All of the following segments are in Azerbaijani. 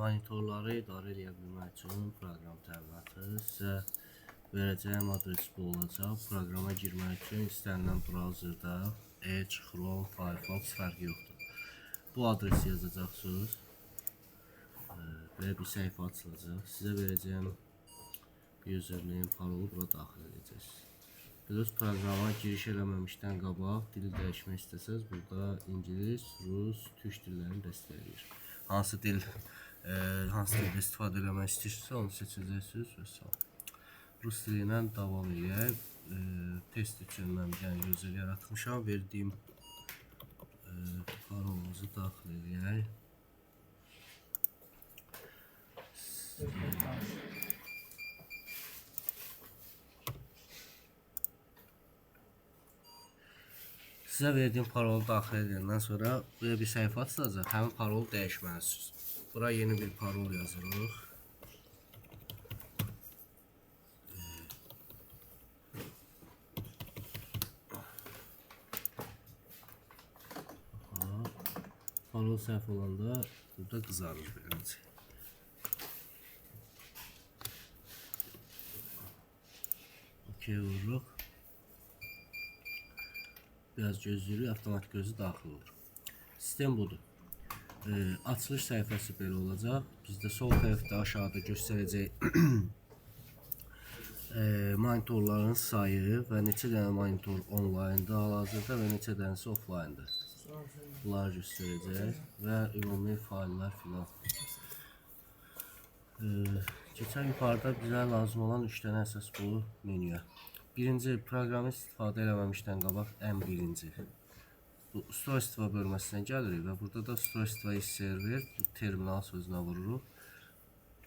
Monitorları idarə edə bilmək üçün proqram təminatı sizə verəcəyim adres bu olacaq. Proqrama girmək üçün istənilən brauzerdə Edge, Chrome, Firefox fərqi yoxdur. Bu adresi yazacaqsınız. Belə bir səhifə açılacaq. Sizə verəcəyim username, parolu bura daxil edəcəksiniz. Plus proqrama giriş eləməmişdən qabaq dili dəyişmək istəsəz, burada ingilis, rus, türk dillərini dəstəkləyir. Hansı dildə istifadə eləmək istəyirsinizsə onu seçəcəksiniz və s. Rus dili ilə davam edək. Test üçün mən bir dənə user yaratmışam. Verdiyim parolumuzu daxil edək. Sizə verdiyim parolu daxil edəndən sonra buraya bir səhifə açılacaq. Həmin parolu dəyişməlisiniz. Bura yeni bir parol yazırıq. Parol səhv olanda burada qızarır birinci. OK vururuq. Biraz gözləyirik, avtomatik gözü daxil olur. Sistem budur. Açılış səhifəsi belə olacaq. Bizdə sol tərəfdə aşağıda göstərəcək monitorların sayı və neçə dənə monitor online'da hal-hazırda və neçə dənəsi offline'da. Bunları göstərəcək və ümumi faillər filan. Keçən yuxarıda bizə lazım olan 3 dənə əsas bu menüyə. Birinci, proqramı istifadə eləməmişdən qabaq ən birinci. Bu ustroystvo bölməsinə gəlirik və burada da ustroystvo server terminal sözünə vururuq.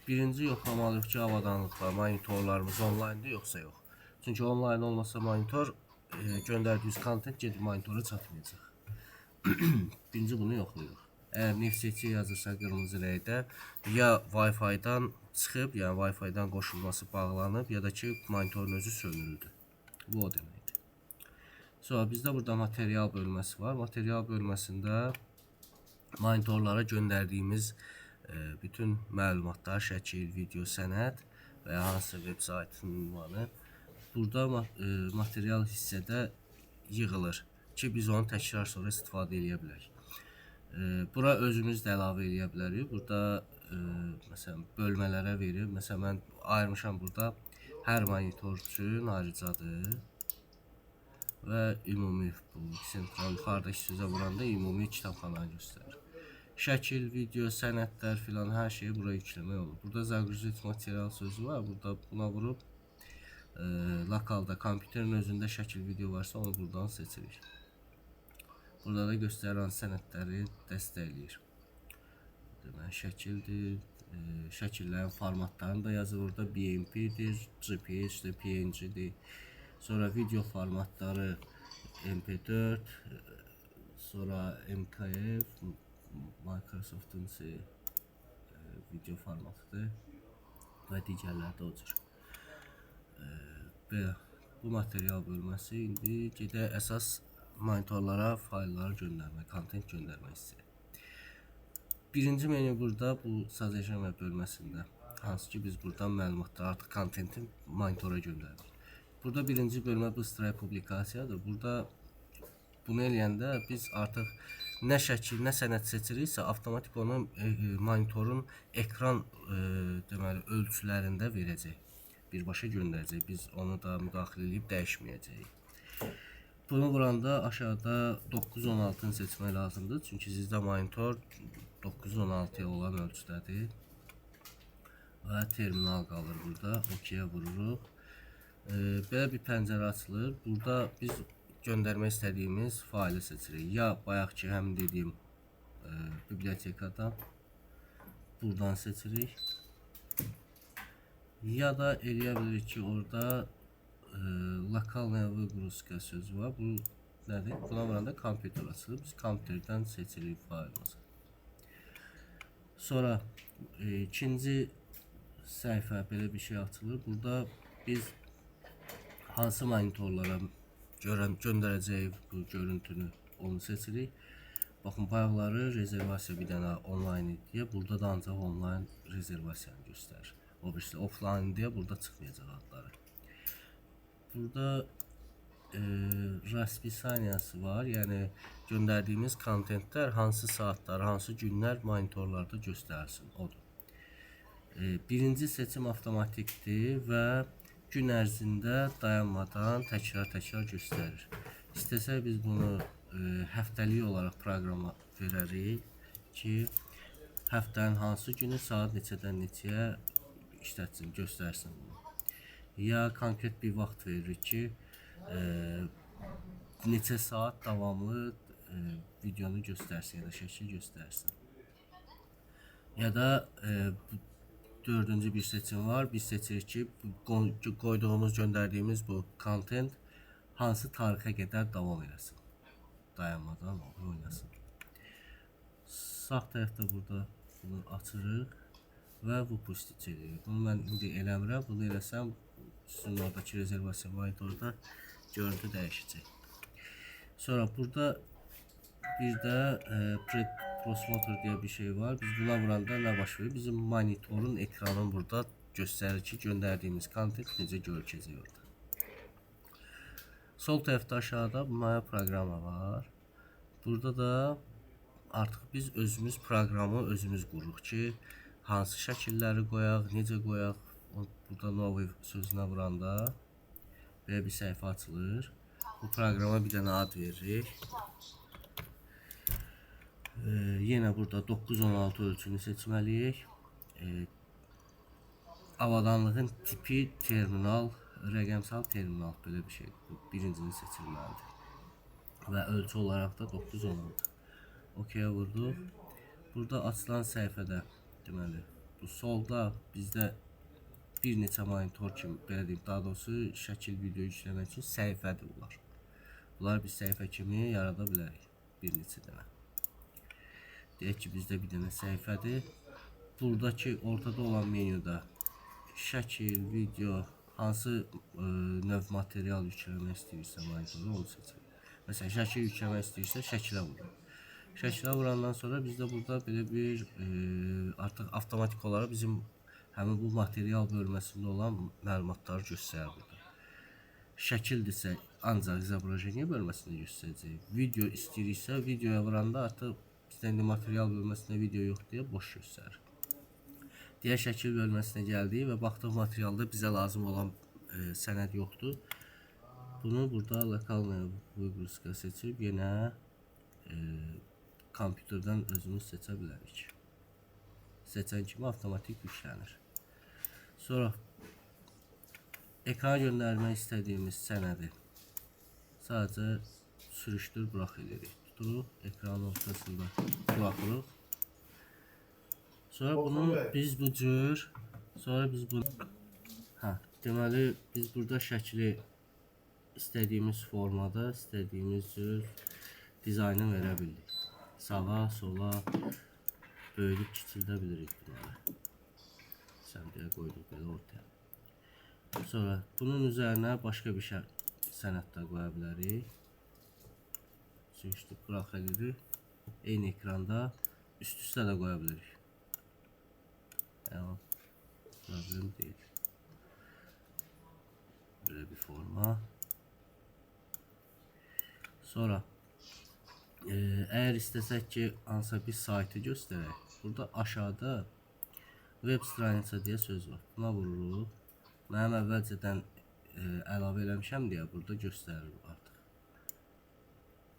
Birinci yoxlamalıyıq ki, avadanlıqlar, monitorlarımız online'da yoxsa yox. Çünki online olmasa monitor göndərdiyiniz kontent gedib monitora çatmayacaq. Birinci bunu yoxlayırıq. Əgər nefseti yazırsa qırmızı rəngdə ya Wi-Fi-dan çıxıb, yəni Wi-Fi-dan qoşulması bağlanıb ya da ki monitorun özü sönüldü. Bu o deməkdir. Sonra bizdə burada material bölməsi var. Material bölməsində monitorlara göndərdiyimiz bütün məlumatlar, şəkil, video, sənəd və ya hansı web saytının ünvanı burada material hissədə yığılır ki, biz onu təkrar sonra istifadə edə bilərik. Bura özümüz də əlavə edə bilərik. Burada məsələn bölmələrə verir. Məsələn mən ayırmışam burada hər monitor üçün ayrıcadır və ümumi bu sentral yuxarıdakı sözə vuranda ümumi kitabxananı göstərir. Şəkil, video, sənədlər filan hər şeyi buraya yükləmək olur. Burada zagruzik material sözü var. Burada buna vurub lokalda kompüterin özündə şəkil, video varsa onu buradan seçirik. Burada da göstərilən sənədləri dəstəkləyir. Deməli şəkildir. Şəkillərin formatlarını da yazır orada. BMP-dir, JPG-dir, PNG-dir. Sonra video formatları MP4, sonra MKF, Microsoft'un video formatıdır və digərləri də o cür. Bu material bölməsi indi gedək əsas monitorlara faylları göndərmək, kontent göndərmək istəyir. Birinci menü burada bu sazləşmə bölməsində. Hansı ki biz buradan məlumatları artıq kontentin monitora göndəririk. Burada birinci bölmə bu Stripe publikasiyadır. Burada bunu eləyəndə biz artıq nə şəkil, nə sənəd seçiriksə avtomatik onu monitorun ekran deməli ölçülərində verəcək. Birbaşa göndərəcək. Biz onu da müdaxilə edib dəyişməyəcəyik. Bunu vuranda aşağıda 916-ını seçmək lazımdır. Çünki sizdə monitor 916-ya olan ölçüdədir. Və terminal qalır burada. OK-yə vururuq. Belə bir pəncərə açılır. Burada biz göndərmək istədiyimiz faylı seçirik. Ya bayaqki həmin dediyim bibliotekadan buradan seçirik. Ya da eləyə bilirik ki, orada lokalnaya vıqruska sözü var. Bu nədir? Buna vuranda kompüter açılır. Biz kompüterdən seçirik faylımızı. Sonra ikinci səhifə belə bir şey açılır. Burada biz hansı monitorlara göndərəcəyik bu görüntünü onu seçirik. Baxın, bayaqları rezervasiya bir dənə onlayn idi deyə, burada da ancaq onlayn rezervasiyanı göstərir. O birisi offline deyə burada çıxmayacaq adları. Burada raspisaniyası var, yəni göndərdiyimiz kontentlər hansı saatlar, hansı günlər monitorlarda göstərilsin, odur. Birinci seçim avtomatikdir və gün ərzində dayanmadan təkrar göstərir. İstəsək biz bunu həftəlik olaraq proqrama verərik ki, həftənin hansı günü saat neçədən neçəyə işlətsin, göstərsin bunu. Ya konkret bir vaxt veririk ki, neçə saat davamlı videonu göstərsin ya da şəkil göstərsin. Ya da dördüncü bir seçim var. Biz seçirik ki, koyduğumuz, göndərdiyimiz bu content hansı tarixə qədər davam eləsin. Dayanmadan oynasın. Sağ tərəfdə burada bunu açırıq və bu post edirik. Bunu mən indi eləmirəm. Bunu eləsəm, sizin oradakı rezervasiya monitorda görüntü dəyişəcək. Sonra burada bir də prosmotor deyə bir şey var. Biz buna vuranda nə baş verir? Bizim monitorun ekranın burada göstərir ki, göndərdiyimiz kontent necə görükəcək orada. Sol tərəfdə aşağıda maya proqramı var. Burada da artıq biz özümüz proqramı özümüz qururuq ki, hansı şəkilləri qoyaq, necə qoyaq. Burada novi sözünə vuranda belə bir səhifə açılır. Bu proqrama bir dənə ad veririk. Yenə burada 916 ölçünü seçməliyik. Avadanlığın tipi terminal, rəqəmsal terminal, belə bir şey. Birincini seçilməlidir. Və ölçü olaraq da 916. OK-yə vurduq. Burada açılan səhifədə, deməli, bu solda bizdə bir neçə monitor kimi, belə deyim, daha doğrusu şəkil, video yükləmək üçün səhifədir bunlar. Bunlar biz səhifə kimi yarada bilərik. Bir neçə dənə. Deyək ki, bizdə bir dənə səhifədir. Buradakı ortada olan menyuda şəkil, video, hansı növ material yükləmək istəyirsə monitora onu seçir. Məsələn, şəkil yükləmək istəyirsə şəkilə vurur. Şəkilə vurandan sonra bizdə burada belə bir artıq avtomatik olaraq bizim həmin bu material bölməsində olan məlumatları göstərir burada. Şəkildirsə ancaq izobrajiya bölməsində göstərəcək. Video istəyiriksə videoya vuranda artıq bizdə indi material bölməsində video yox deyə boş göstərir. Digər şəkil bölməsinə gəldik və baxdıq materialda bizə lazım olan sənəd yoxdur. Bunu burada lokalnaya vurğuska seçib yenə kompüterdən özümüz seçə bilərik. Seçən kimi avtomatik yüklənir. Sonra ekrana göndərmək istədiyimiz sənədi sadəcə sürüşdür, burax edirik. Tuturuq, ekranın ortasında buraxırıq. Sonra bunu biz bu cür, deməli biz burada şəkli istədiyimiz formada, istədiyimiz cür dizaynı verə bildik. Sağa, sola böyüdüb kiçildə bilirik bunları. Səmtəyə qoyduq belə ortaya. Sonra bunun üzərinə başqa bir sənəd də qoya bilərik. Sürüşdür, burax edirik. Eyni ekranda üst-üstə də qoya bilirik. Problem deyil. Böyle bir forma. Sonra eğer istesek ki hansısa bir saytı gösterək, burada aşağıda web stranitsa diye söz var. Buna vururuq. Mənim əvvəlcədən əlavə eləmişəm deyə burada göstərir artıq.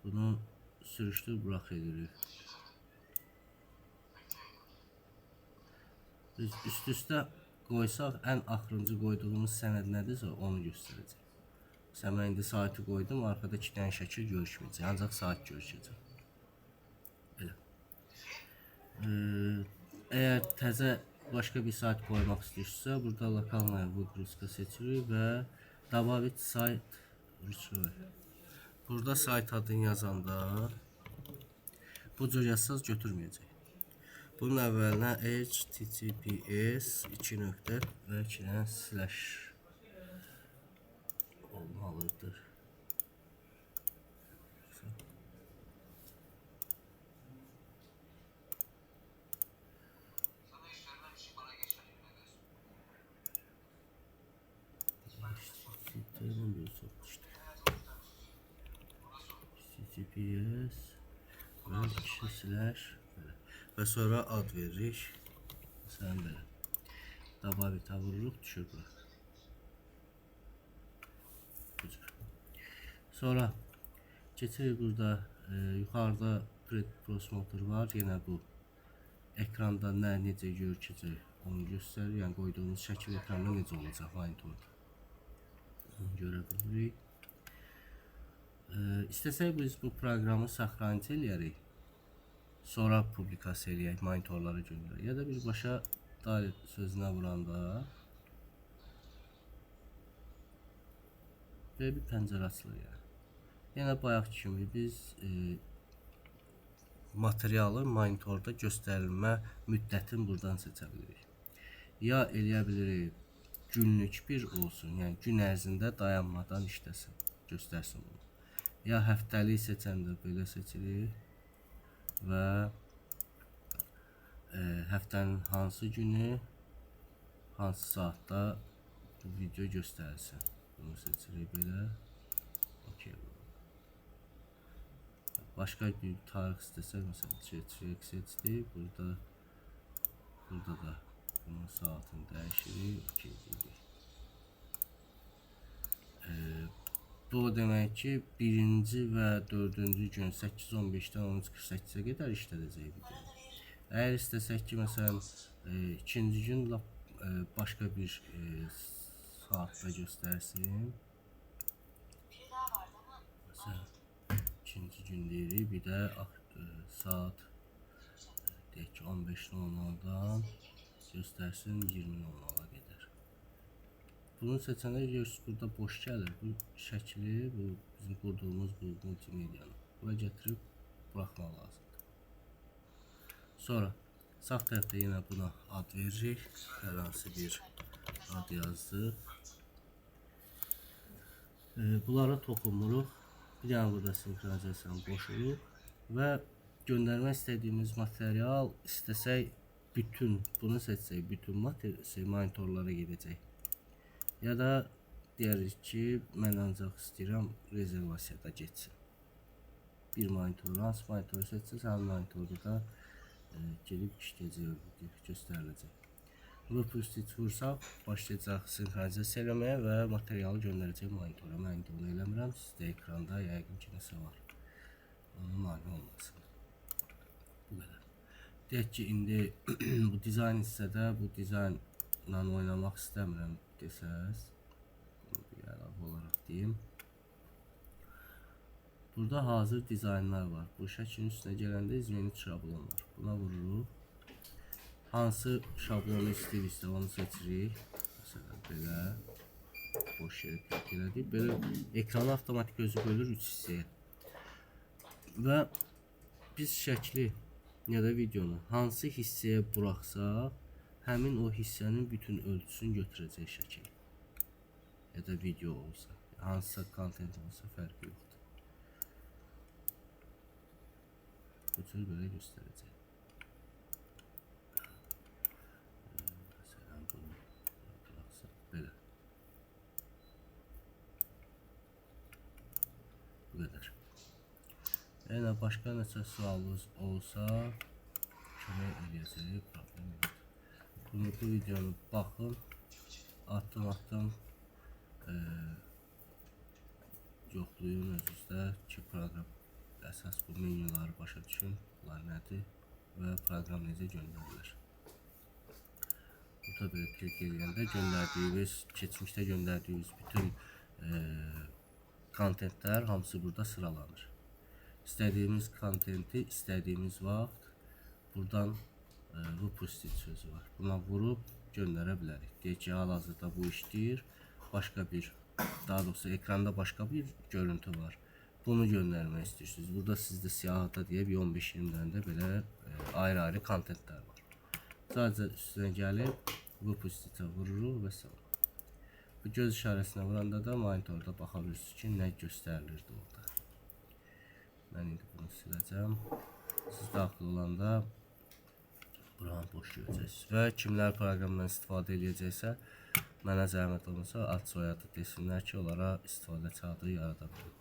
Bunu sürüşdür, burax edirik. Biz üst-üstə qoysaq, ən axırıncı qoyduğumuz sənəd nədirsə onu göstərəcək. Məsələn, mən indi saati qoydum, arxada 2 dənə şəkil görüşməyəcək, ancaq saat görüşəcək. Belə. Əgər təzə başqa bir saat qoymaq istəyirsə, burada lokalnaya vurğuska seçirik və добавить сайт rüçvə. Burada sayt adını yazanda bu cür yazsaz götürməyəcək. Bunun əvvəlinə https 2 nöqtə və 2 dənə slash olmalıdır. PS ve 2 slash böyle. Ve sonra ad veririk. Mesela böyle. Dababita vururuq, düşür bura. Bu cür. Sonra keçirik burada yuxarıda prosmotor var. Yenə bu ekranda necə görükəcək onu göstərir. Yəni qoyduğumuz şəkil ekranda necə olacaq monitorda. Onu görə bilirik. İstəsək biz bu proqramı saxlanıcı eləyərik. Sonra publikasiya eləyək, monitorlara göndərək. Ya da birbaşa dair sözünə vuranda belə bir pəncərə açılır yəni. Yenə bayaq kimi biz materialı monitorda göstərilmə müddətini buradan seçə bilirik. Ya eləyə bilirik günlük bir olsun, yəni gün ərzində dayanmadan işləsin, göstərsin bunu. Ya həftəlik seçəndə belə seçirik və həftənin hansı günü, hansı saatda bu video göstərilsin. Bunu seçirik belə. Okay. Başka bir tarih istesek mesela seçtik. Burada da bunun saatini değişirik. Okay dedik. Bu demək ki, 1-ci və 4-cü gün 8:15-dən 13:48-ə qədər işlədəcək video. Əgər istəsək ki, məsələn, ikinci gün başqa bir saatda göstərsin. Məsələn, ikinci gün deyirik, bir də saat deyək ki 15:00-dan göstərsin 20:00-a qədər. Bunu seçəndə görürsünüz, burada boş gəlir. Bu şəkli, bu bizim qurduğumuz bu multimediyanı bura gətirib buraxmaq lazımdır. Sonra sağ tərəfdə yenə buna ad veririk. Hər hansı bir ad yazdıq. Bunlara toxunmuruq. Bir dənə burada sinxronizasiyanı boşuruq və göndərmək istədiyimiz material istəsək bütün bunu seçsək bütün monitorlara gedəcək. Ya da deyərik ki, mən ancaq istəyirəm rezervasiyada getsin. Bir monitor, hansı monitoru seçsək, həmin monitorda da gelib işləyəcək, göstəriləcək. Vupustit vursaq, başlayacaq sinxronizasiya eləməyə və materialı göndərəcək monitora. Mən indi onu eləmirəm, sizdə ekranda yəqin ki, nəsə var. Onun mani olmasın. Bu qədər. Deyək ki, indi bu dizayn hissədə bu dizaynla oynamaq istəmirəm desəz, bunu bir əlavə olaraq deyim. Burada hazır dizaynlar var. Bu şəklin üstünə gələndə izləyiniz şablon var. Buna vururuq. Hansı şablonu istəyiriksə onu seçirik. Məsələn, belə boş yeri qeyd elədik. Belə ekranı avtomatik özü bölür 3 hissəyə. Və biz şəkli ya da videonu hansı hissəyə buraxsaq, həmin o hissənin bütün ölçüsünü götürəcək şəkil. Ya da video olsa, hansısa kontent olsa fərqi yoxdur. Bu cür belə göstərəcək. Məsələn, bunu buraxsaq belə. Bu qədər. Yəni başqa nəsə sualınız olsa kömək edəcək, problem yoxdur. Bu videonu baxın, atdım yoxlayın özünüzdə ki, proqram əsas bu menyuları başa düşün, bunlar nədir və proqram necə göndərilir. Burada belə klik edəndə göndərdiyiniz, keçmişdə göndərdiyiniz bütün kontentlər hamısı burada sıralanır. İstədiyimiz kontenti istədiyimiz vaxt buradan Vupustit sözü var. Buna vurub göndərə bilərik. Deyək ki, hal-hazırda bu işləyir. Başqa bir, daha doğrusu ekranda başqa bir görüntü var. Bunu göndərmək istəyirsiniz. Burada sizdə siyahıda deyib 15-20 dənə də belə ayrı-ayrı kontentlər var. Sadəcə üstünə gəlib Vupustitə vururuq və s. Bu göz işarəsinə vuranda da monitorda baxa bilirsiniz ki, nə göstərilirdi orada. Mən indi bunu siləcəm. Siz daxil olanda buranı boş görəcəksiniz. Və kimlər proqramdan istifadə edəcəksə, mənə zəhmət olmasa ad soyadı desinlər ki, onlara istifadə çağı yarada bilim.